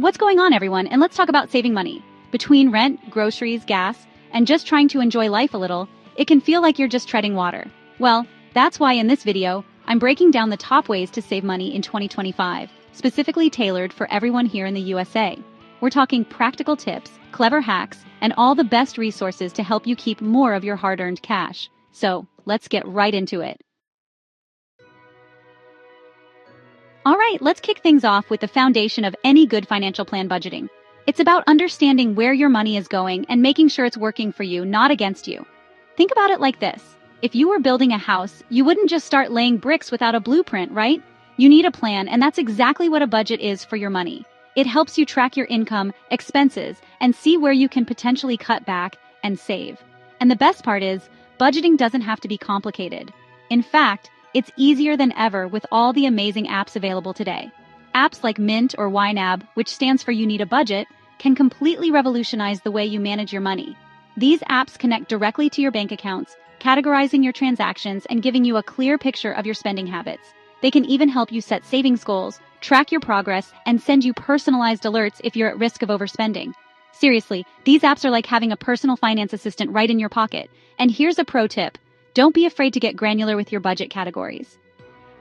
What's going on, everyone? And let's talk about saving money. Between rent, groceries, gas, and just trying to enjoy life a little, it can feel like you're just treading water. Well, that's why in this video, I'm breaking down the top ways to save money in 2025, specifically tailored for everyone here in the USA. We're talking practical tips, clever hacks, and all the best resources to help you keep more of your hard-earned cash. So, let's get right into it. All right, let's kick things off with the foundation of any good financial plan: budgeting. It's about understanding where your money is going and making sure it's working for you, not against you. Think about it like this. If you were building a house, you wouldn't just start laying bricks without a blueprint, right? You need a plan, and that's exactly what a budget is for your money. It helps you track your income, expenses, and see where you can potentially cut back and save. And the best part is, budgeting doesn't have to be complicated. In fact, it's easier than ever with all the amazing apps available today. Apps like Mint or YNAB, which stands for You Need a Budget, can completely revolutionize the way you manage your money. These apps connect directly to your bank accounts, categorizing your transactions and giving you a clear picture of your spending habits. They can even help you set savings goals, track your progress, and send you personalized alerts if you're at risk of overspending. Seriously, these apps are like having a personal finance assistant right in your pocket. And here's a pro tip. Don't be afraid to get granular with your budget categories.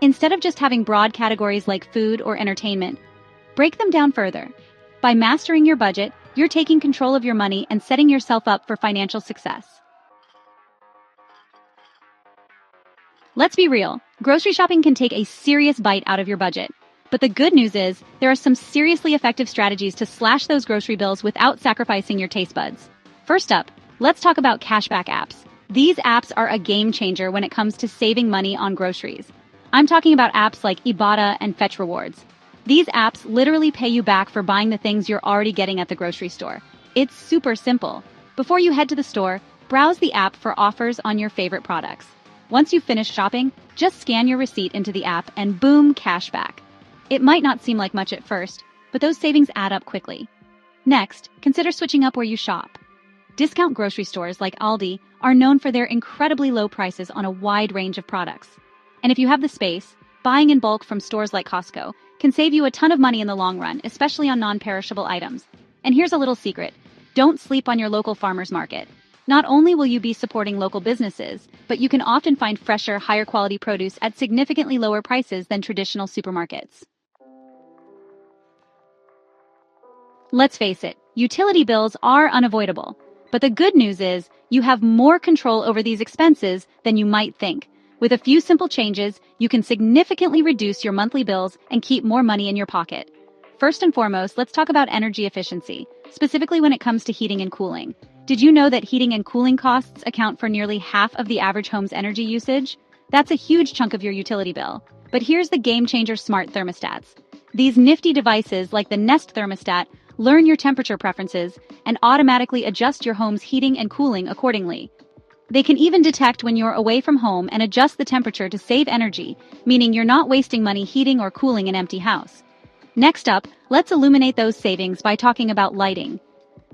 Instead of just having broad categories like food or entertainment, break them down further. By mastering your budget, you're taking control of your money and setting yourself up for financial success. Let's be real, grocery shopping can take a serious bite out of your budget. But the good news is, there are some seriously effective strategies to slash those grocery bills without sacrificing your taste buds. First up, let's talk about cashback apps. These apps are a game changer when it comes to saving money on groceries. I'm talking about apps like Ibotta and Fetch Rewards. These apps literally pay you back for buying the things you're already getting at the grocery store. It's super simple. Before you head to the store, browse the app for offers on your favorite products. Once you've finished shopping, just scan your receipt into the app and boom, cashback. It might not seem like much at first, but those savings add up quickly. Next, consider switching up where you shop. Discount grocery stores like Aldi are known for their incredibly low prices on a wide range of products. And if you have the space, buying in bulk from stores like Costco can save you a ton of money in the long run, especially on non-perishable items. And here's a little secret. Don't sleep on your local farmer's market. Not only will you be supporting local businesses, but you can often find fresher, higher quality produce at significantly lower prices than traditional supermarkets. Let's face it, utility bills are unavoidable. But the good news is, you have more control over these expenses than you might think. With a few simple changes, you can significantly reduce your monthly bills and keep more money in your pocket. First and foremost, let's talk about energy efficiency, specifically when it comes to heating and cooling. Did you know that heating and cooling costs account for nearly half of the average home's energy usage? That's a huge chunk of your utility bill. But here's the game-changer: smart thermostats. These nifty devices, like the Nest thermostat, learn your temperature preferences and automatically adjust your home's heating and cooling accordingly. They can even detect when you're away from home and adjust the temperature to save energy, meaning you're not wasting money heating or cooling an empty house. Next up, let's illuminate those savings by talking about lighting.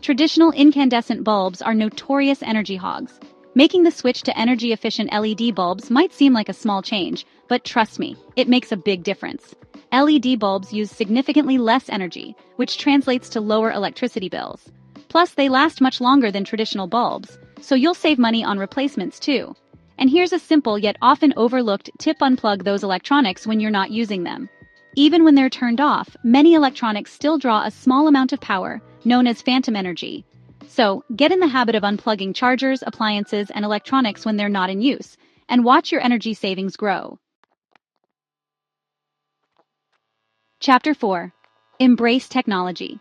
Traditional incandescent bulbs are notorious energy hogs. Making the switch to energy-efficient LED bulbs might seem like a small change, but trust me, it makes a big difference. LED bulbs use significantly less energy, which translates to lower electricity bills. Plus, they last much longer than traditional bulbs, so you'll save money on replacements too. And here's a simple yet often overlooked tip: unplug those electronics when you're not using them. Even when they're turned off, many electronics still draw a small amount of power, known as phantom energy. So, get in the habit of unplugging chargers, appliances, and electronics when they're not in use, and watch your energy savings grow. Chapter 4. Embrace technology.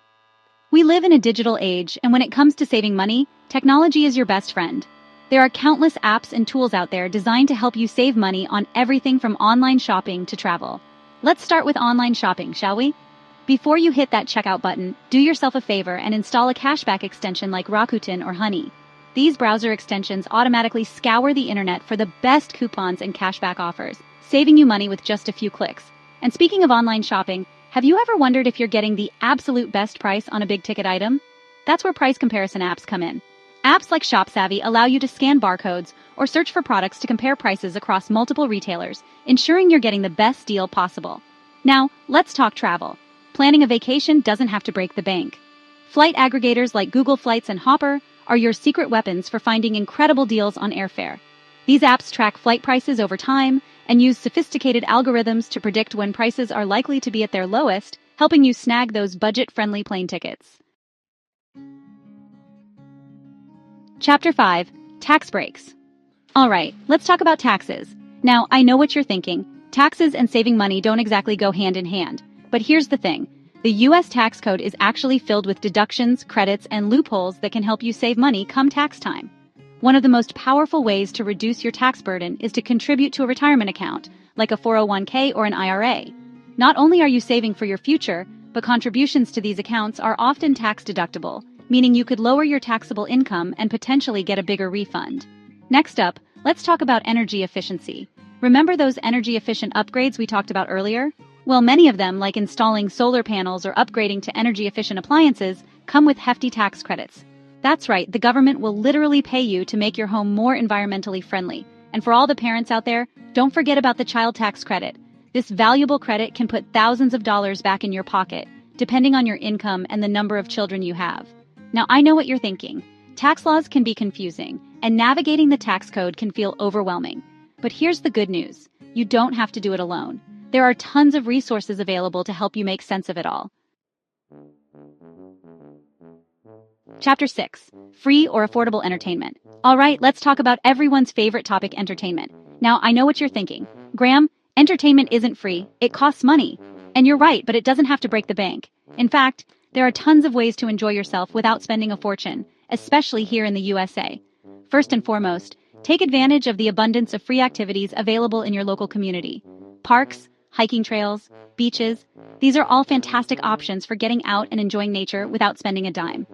We live in a digital age, and when it comes to saving money, technology is your best friend. There are countless apps and tools out there designed to help you save money on everything from online shopping to travel. Let's start with online shopping, shall we? Before you hit that checkout button, do yourself a favor and install a cashback extension like Rakuten or Honey. These browser extensions automatically scour the internet for the best coupons and cashback offers, saving you money with just a few clicks. And speaking of online shopping, have you ever wondered if you're getting the absolute best price on a big-ticket item? That's where price comparison apps come in. Apps like ShopSavvy allow you to scan barcodes or search for products to compare prices across multiple retailers, ensuring you're getting the best deal possible. Now, let's talk travel. planning a vacation doesn't have to break the bank. Flight aggregators like Google Flights and Hopper are your secret weapons for finding incredible deals on airfare. These apps track flight prices over time and use sophisticated algorithms to predict when prices are likely to be at their lowest, helping you snag those budget-friendly plane tickets. Chapter 5. Tax Breaks. Alright, let's talk about taxes. Now, I know what you're thinking. Taxes and saving money don't exactly go hand in hand. But here's the thing. The US tax code is actually filled with deductions, credits, and loopholes that can help you save money come tax time. One of the most powerful ways to reduce your tax burden is to contribute to a retirement account, like a 401k or an IRA. Not only are you saving for your future, but contributions to these accounts are often tax deductible, meaning you could lower your taxable income and potentially get a bigger refund. Next up, let's talk about energy efficiency. Remember those energy-efficient upgrades we talked about earlier? Well, many of them, like installing solar panels or upgrading to energy-efficient appliances, come with hefty tax credits. That's right, the government will literally pay you to make your home more environmentally friendly. And for all the parents out there, don't forget about the child tax credit. This valuable credit can put thousands of dollars back in your pocket, depending on your income and the number of children you have. Now, I know what you're thinking. Tax laws can be confusing, and navigating the tax code can feel overwhelming. But here's the good news. You don't have to do it alone. There are tons of resources available to help you make sense of it all. Chapter 6. Free or affordable entertainment. Alright, let's talk about everyone's favorite topic, entertainment. Now, I know what you're thinking. Graham, entertainment isn't free, it costs money. And you're right, but it doesn't have to break the bank. In fact, there are tons of ways to enjoy yourself without spending a fortune, especially here in the USA. First and foremost, take advantage of the abundance of free activities available in your local community. Parks, hiking trails, beaches, these are all fantastic options for getting out and enjoying nature without spending a dime.